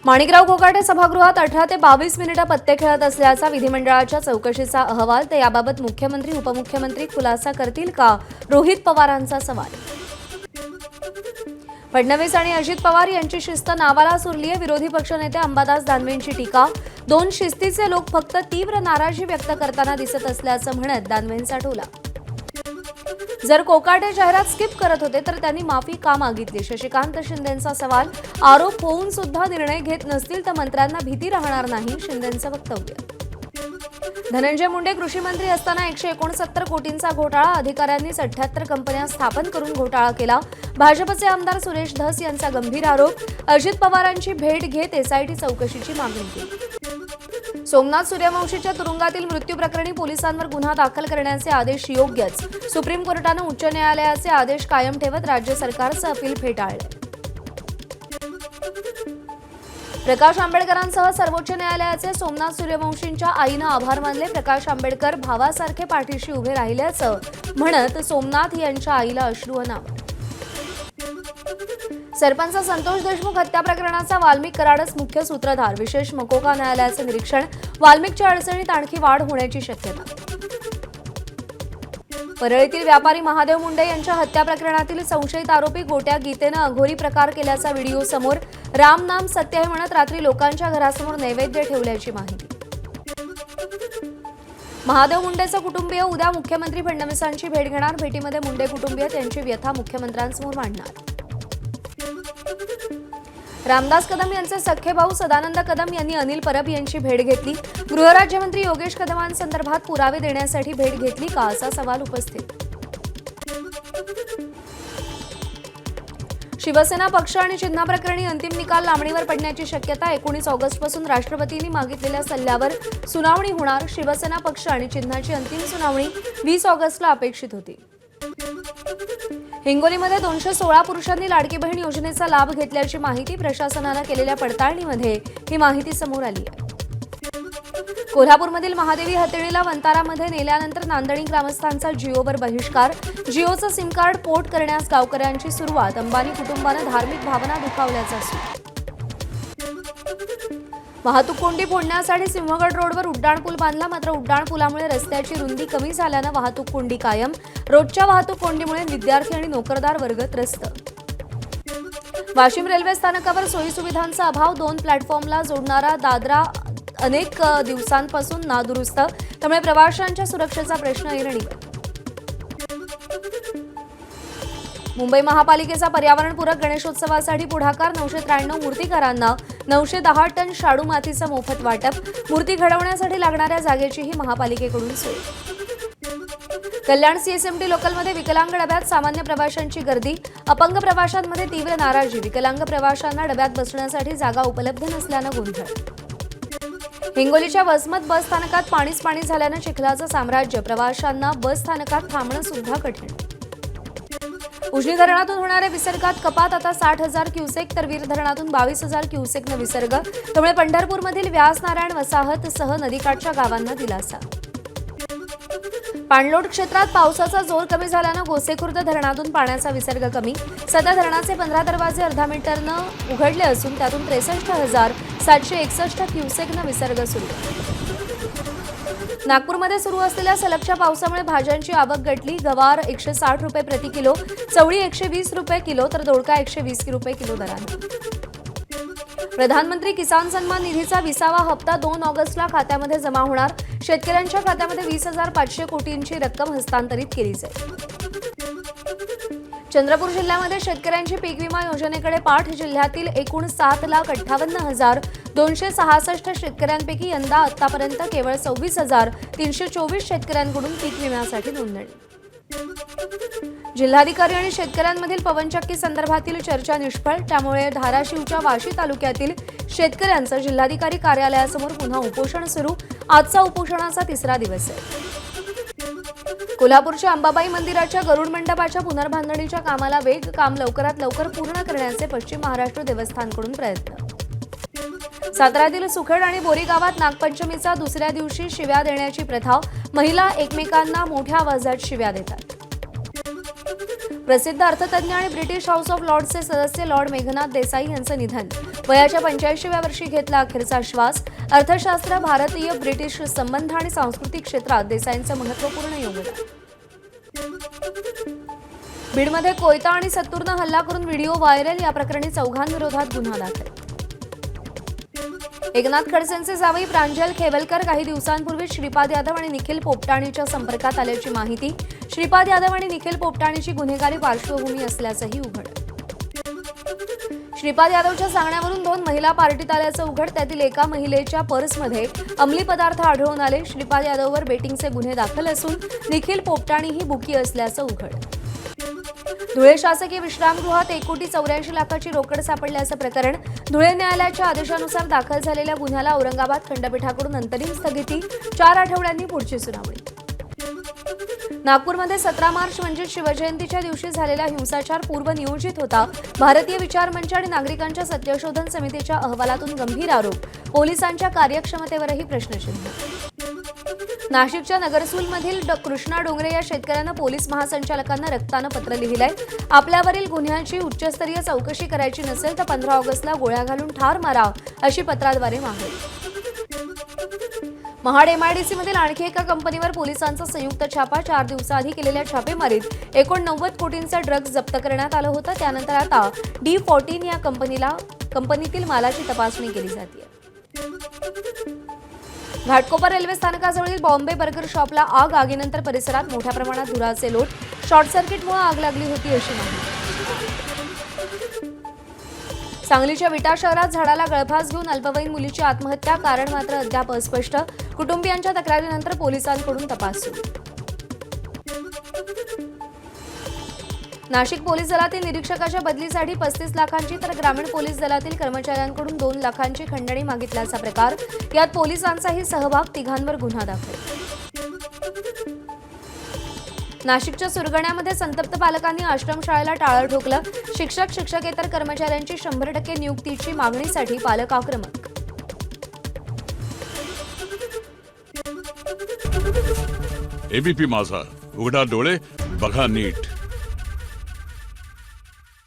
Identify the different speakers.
Speaker 1: माणिकराव कोकाटे सभागृहात 18 ते 22 मिनिटं पत्ते खेळत असल्याचा विधिमंडळाच्या चौकशीचा अहवाल। तर याबाबत मुख्यमंत्री उपमुख्यमंत्री खुलासा करतील का? रोहित पवारांचा सवाल। फडणवीस आणि अजित पवार यांची शिस्त नावाला सुरलीये। विरोधी पक्षनेते अंबादास दानवेंची टीका। दोन शिस्तीचे लोक फक्त तीव्र नाराजी व्यक्त करताना दिसत असल्याचं म्हणत दानवेंचा टोला। जर कोकाटे जाहिरात स्किप करत होते तर त्यांनी माफी का मागितली? शशिकांत शिंदेंचा सवाल। आरोप होऊन सुद्धा निर्णय घेत नसतील तर मंत्र्यांना भीती राहणार नाही, शिंदेंचं वक्तव्य। धनंजय मुंडे कृषी मंत्री असताना 169 कोटींचा घोटाळा। अधिकाऱ्यांनी 78 कंपन्या स्थापन करून घोटाळा केला। भाजपचे आमदार सुरेश धस यांचा गंभीर आरोप। अजित पवारांची भेट घेत एसआयटी चौकशीची मागणी केली। सोमनाथ सूर्यवंशीच्या तुरुंगातील मृत्यू प्रकरणी पोलिसांवर गुन्हा दाखल करण्याचे आदेश योग्यच। सुप्रीम कोर्टाने उच्च न्यायालयाचे आदेश कायम ठेवत राज्य सरकारचं अपील फेटाळले। प्रकाश आंबेडकरांसह सर्वोच्च न्यायालयाचे सोमनाथ सूर्यवंशींच्या आईनं आभार मानले। प्रकाश आंबेडकर भावासारखे पाठीशी उभे राहिल्याचं म्हणत सोमनाथ यांच्या आईला अश्रू अनावर। सरपंच संतोष देशमुख हत्या प्रकरणाचा वाल्मिक कराडच मुख्य सूत्रधार। विशेष मकोका न्यायालयाचं निरीक्षण। वाल्मिकच्या अडचणीत आणखी वाढ होण्याची शक्यता। परळीतील व्यापारी महादेव मुंडे यांच्या हत्या प्रकरणातील संशयित आरोपी गोट्या गीतेनं अघोरी प्रकार केल्याचा व्हिडिओ समोर। राम नाम सत्य आहे म्हणत रात्री लोकांच्या घरासमोर नैवेद्य ठेवल्याची माहिती। महादेव मुंडेचे कुटुंबीय उद्या मुख्यमंत्री फडणवीसांची भेट घेणार। भेटीमध्ये मुंडे कुटुंबीय त्यांची व्यथा मुख्यमंत्र्यांसमोर मांडणार। रामदास कदम यांचे सख्खे भाऊ सदानंद कदम यांनी अनिल परब यांची भेट घेतली। गृहराज्यमंत्री योगेश कदमांसंदर्भात पुरावे देण्यासाठी भेट घेतली का, असा सवाल उपस्थित। शिवसेना पक्ष आणि चिन्हाप्रकरणी अंतिम निकाल लांबणीवर पडण्याची शक्यता। 19 ऑगस्टपासून राष्ट्रपतींनी मागितलेल्या सल्ल्यावर सुनावणी होणार। शिवसेना पक्ष आणि चिन्हाची अंतिम सुनावणी 20 ऑगस्टला अपेक्षित होती। हिंगोलीमध्ये 216 पुरुषांनी लाडकी बहीण योजनेचा लाभ घेतल्याची माहिती। प्रशासनानं केलेल्या पडताळणीमध्ये ही माहिती समोर आली आहे। कोल्हापूरमधील महादेवी हत्तीला वंतारामध्ये नेल्यानंतर नांदणी ग्रामस्थांचा जिओवर बहिष्कार। जिओचं सिम कार्ड पोर्ट करण्यास गावकऱ्यांची सुरुवात। अंबानी कुटुंबानं धार्मिक भावना दुखावल्याचा सूर। वाहतूक कोंडी फोडण्यासाठी सिंहगड रोडवर उड्डाणपूल बांधला, मात्र उड्डाणपुलामुळे रस्त्याची रुंदी कमी झाल्यानं वाहतूक कोंडी कायम। रोजच्या वाहतूक कोंडीमुळे विद्यार्थी आणि नोकरदार वर्ग त्रस्त। वाशिम रेल्वे स्थानकावर सोयीसुविधांचा अभाव। 2 प्लॅटफॉर्मला जोडणारा दादरा अनेक दिवसांपासून नादुरुस्त, त्यामुळे प्रवाशांच्या सुरक्षेचा प्रश्न ऐरणीवर। मुंबई महापालिकेचा पर्यावरणपूरक गणेशोत्सवासाठी पुढाकार। 993 मूर्तिकारांना 910 टन शाडू मातीचं मोफत वाटप। मूर्ती घडवण्यासाठी लागणाऱ्या जागेचीही महापालिकेकडून सोय। कल्याण सीएसएमटी लोकलमध्ये विकलांग डब्यात सामान्य प्रवाशांची गर्दी। अपंग प्रवाशांमध्ये तीव्र नाराजी। विकलांग प्रवाशांना डब्यात बसण्यासाठी जागा उपलब्ध नसल्यानं गोंधळ। हिंगोलीच्या वसमत बस स्थानकात पाणीच पाणी झाल्यानं चिखलाचं साम्राज्य। प्रवाशांना बस स्थानकात थांबणं सुद्धा कठीण। उजनी धरणातून होणाऱ्या विसर्गात कपात। आता 60,000 क्युसेक तर वीर धरणातून 22,000 क्युसेकनं विसर्ग, त्यामुळे पंढरपूरमधील व्यासनारायण वसाहतसह नदीकाठच्या गावांना दिलासा। पाणलोट क्षेत्रात पावसाचा जोर कमी झाल्यानं गोसेखुर्द धरणातून पाण्याचा विसर्ग कमी। सध्या धरणाचे 15 दरवाजे अर्धा मीटरनं उघडले असून त्यातून 63,761 क्युसेकनं विसर्ग सुरू। नागपूरमध्ये सुरू असलेल्या सलगच्या पावसामुळे भाज्यांची आवक घटली। गवार 160 रुपये प्रति किलो, चवळी 120 रुपये किलो तर दोडका 120 रुपये किलो दराने। प्रधानमंत्री किसान सन्मान निधीचा 20वा हप्ता 2 ऑगस्टला खात्यामध्ये जमा होणार। शेतकऱ्यांच्या खात्यामध्ये 20,500 कोटींची रक्कम हस्तांतरित केली जाईल। चंद्रपूर जिल्ह्यामध्ये शेतकऱ्यांची पीक विमा योजनेकडे पाठ। जिल्ह्यातील एकूण 7,58,266 शेतकऱ्यांपैकी यंदा आतापर्यंत केवळ 26,324 शेतकऱ्यांकडून पीक विम्यासाठी नोंदणी। जिल्हाधिकारी आणि शेतकऱ्यांमधील पवनचक्की संदर्भातील चर्चा निष्फळ, त्यामुळे धाराशिवच्या वाशी तालुक्यातील शेतकऱ्यांचं जिल्हाधिकारी कार्यालयासमोर पुन्हा उपोषण सुरू। आजचा उपोषणाचा 3रा दिवस आहे। कोल्हापूरच्या अंबाबाई मंदिराच्या गरुड मंडपाच्या पुनर्बांधणीच्या कामाला वेग। काम लवकरात लवकर पूर्ण करण्याचे पश्चिम महाराष्ट्र देवस्थानकडून प्रयत्न। साताऱ्यातील सुखेड आणि बोरी गावात नागपंचमीचा दुसऱ्या दिवशी शिव्या देण्याची प्रथा। महिला एकमेकांना मोठ्या आवाजात शिव्या देतात। प्रसिद्ध अर्थतज्ञ आणि ब्रिटिश हाऊस ऑफ लॉर्ड्सचे सदस्य लॉर्ड मेघनाथ देसाई यांचं निधन. वयाच्या 85व्या वर्षी घेतला अखेरचा श्वास. अर्थशास्त्र, भारतीय ब्रिटिश संबंध आणि सांस्कृतिक क्षेत्रात देसाईंचं महत्त्वपूर्ण योगदान. बीडमध्ये कोयता आणि सत्तूरनं हल्ला करून व्हिडिओ व्हायरल. या प्रकरणी चौघांविरोधात गुन्हा दाखल. एकनाथ खडसेंचे जावई प्रांजल खेवलकर काही दिवसांपूर्वी श्रीपाद यादव आणि निखिल पोपटाणीच्या संपर्कात आल्याची माहिती. श्रीपाद यादव आणि निखिल पोपटाणीची गुन्हेगारी पार्श्वभूमी असल्याचंही उघड. श्रीपाद यादवच्या सांगण्यावरून 2 महिला पार्टीत आल्याचं उघड. त्यातील एका महिलेच्या पर्समध्ये अंमली पदार्थ आढळून आले. श्रीपाद यादववर बेटिंगचे गुन्हे दाखल असून निखिल पोपटाणी ही बुकी असल्याचं उघड. धुळे शासकीय विश्रामगृहात 1,84 लाखाची रोकड सापडल्याचं प्रकरण. धुळे न्यायालयाच्या आदेशानुसार दाखल झालेल्या गुन्ह्याला औरंगाबाद खंडपीठाकडून अंतरिम स्थगिती. 4 आठवड्यांनी पुढची सुनावणी. नागपूरमध्ये 17 मार्च म्हणजे शिवजयंतीच्या दिवशी झालेला हिंसाचार पूर्वनियोजित होता. भारतीय विचार मंच आणि नागरिकांच्या सत्यशोधन समितीच्या अहवालातून गंभीर आरोप. पोलिसांच्या कार्यक्षमतेवरही प्रश्नचिन्ह. नाशिकच्या नगरसूलमधील कृष्णा डोंगरे या शेतकऱ्यानं पोलीस महासंचालकांना रक्तानं पत्र लिहिलंय. आपल्यावरील गुन्ह्याची उच्चस्तरीय चौकशी करायची नसेल तर 15 ऑगस्टला गोळ्या घालून ठार मारा, अशी पत्राद्वारे मागणी. महाड MIDCमधील आणखी एका कंपनीवर पोलिसांचा संयुक्त छापा. 4 दिवसाआधी केलेल्या छापेमारीत एकूण 90 कोटींचा ड्रग्ज जप्त करण्यात आलं होतं. त्यानंतर आता D14 या कंपनीतील मालाची तपासणी केली जाते. घाटकोपर रेल्वे स्थानकाजवळील बॉम्बे बर्गर शॉपला आग. आगीनंतर परिसरात मोठ्या प्रमाणात धुराचे लोट. शॉर्ट सर्किटमुळे आग लागली होती अशी माहिती. सांगलीच्या विटा शहरात झाडाला गळफास घेऊन अल्पवयीन मुलीची आत्महत्या. कारण मात्र अद्याप अस्पष्ट. कुटुंबियांच्या तक्रारीनंतर पोलिसांकडून तपास सुरू. नाशिक पोलीस दलातील निरीक्षकाच्या बदलीसाठी 35 लाखांची तर ग्रामीण पोलीस दलातील कर्मचाऱ्यांकडून 2 लाखांची खंडणी मागितल्याचा प्रकार. यात पोलिसांचाही सहभाग. 3घांवर गुन्हा दाखल. नाशिकच्या सुरगण्यामध्ये संतप्त पालकांनी आश्रमशाळेला टाळं ठोकलं. शिक्षक शिक्षकेतर कर्मचाऱ्यांची 100% नियुक्तीची मागणीसाठी पालक आक्रमक.
Speaker 2: ABP माझा, उघडा डोळे बघा नीट.